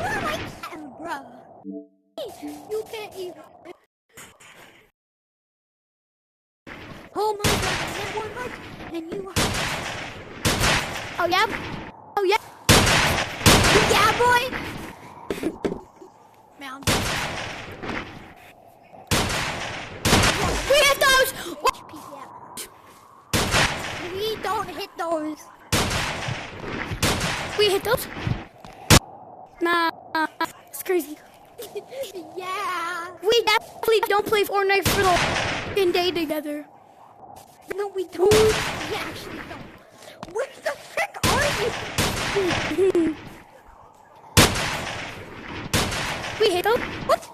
are like him, bro. You can't even. Oh my god, that one much, and you are. Oh yeah? Oh yeah? Yeah, boy! Man, we hit those! We don't hit those. We hit those? Nah, it's crazy. Yeah. We definitely don't play Fortnite for the fucking day together. No, we don't. We actually don't. Where the frick are you? We hit them? What?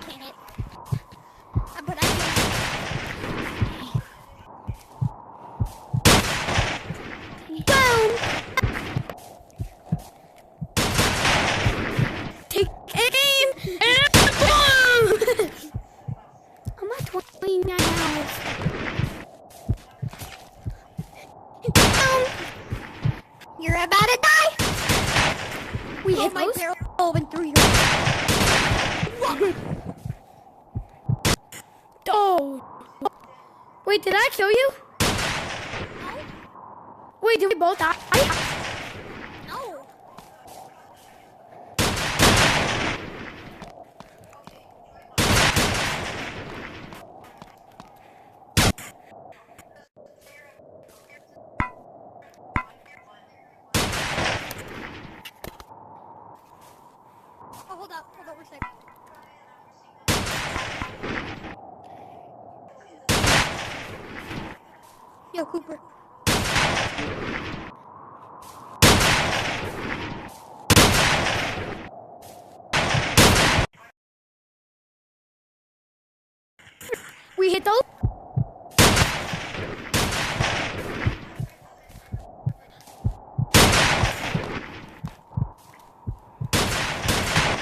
Can't hit. But I can. Boom! Take aim and boom! I'm at 29 now. You're about to die! We hit my barrel went through your. Oh! Wait, did I kill you? No. Wait, did we both die? No. Oh, hold up, one second. Yo, Cooper. We hit those?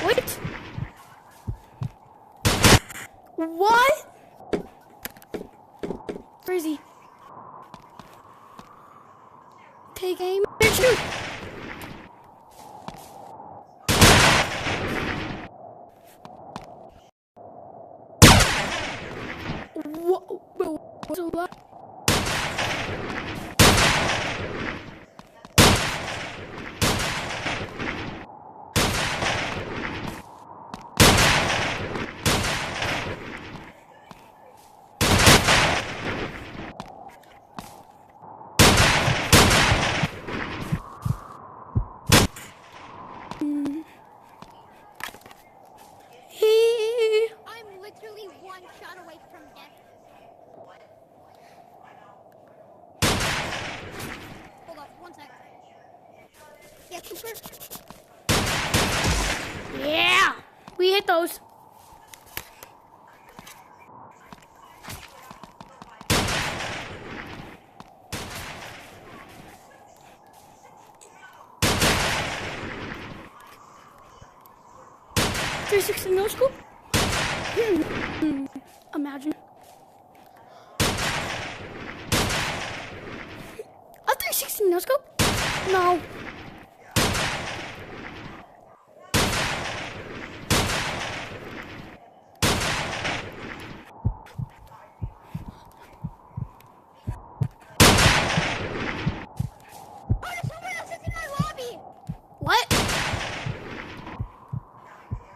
Wait. What? Where is he? Take aim and shoot. What? I'm literally one shot away from death. Hold up, 1 sec. Yeah, Cooper. Yeah, we hit those. .360 no scope? Imagine. A 360 no scope? No. What?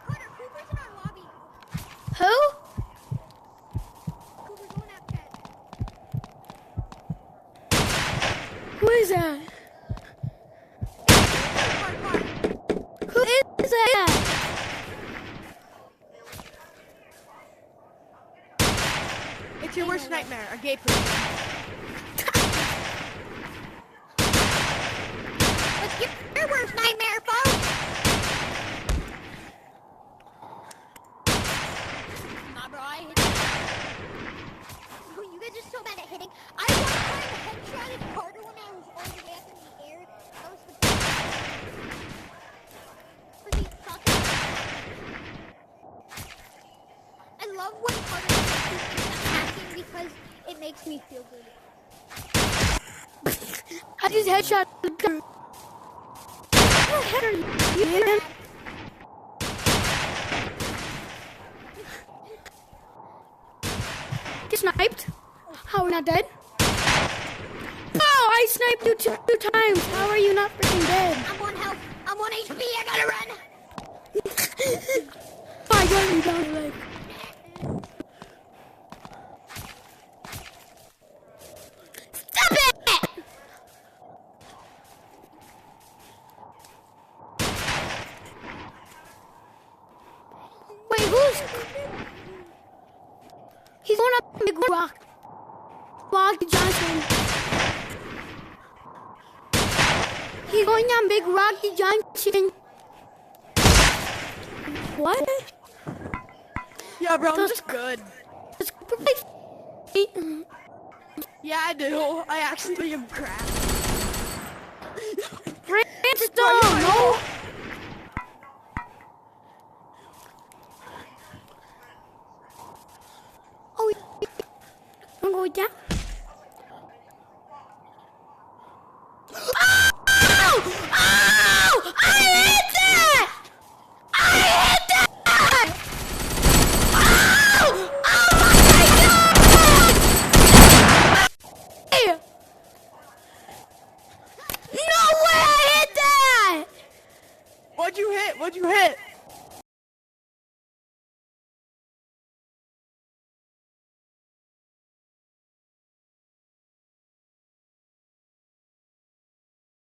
Carter, Cooper's in our lobby. Who? Cooper's going out chat. Who is that? Who is that? It's your worst nightmare, a gay person. Let's get your worst nightmare, folks. Nah, bro, I hit you. Oh, you guys are so bad at hitting. I was trying to headshot Carter when I was all the way up in the air. That was the makes me feel good. I just headshot the gun. What header you hit him? Get sniped. How are we not dead? Oh, I sniped you two times. How are you not freaking dead? I'm on health. I'm on HP. I gotta run. I got you down the leg. Stop it! Wait, who's? He's going up Big Rock. Rocky Johnson. He's going down Big Rocky Johnson. What? Yeah, bro, I'm just good. Yeah, I do. I actually am crap. Redstone, no. Oh, I'm going down. Oh! Oh! I hit that! I hit that! Oh! Oh my God! No way I hit that! What'd you hit? What'd you hit?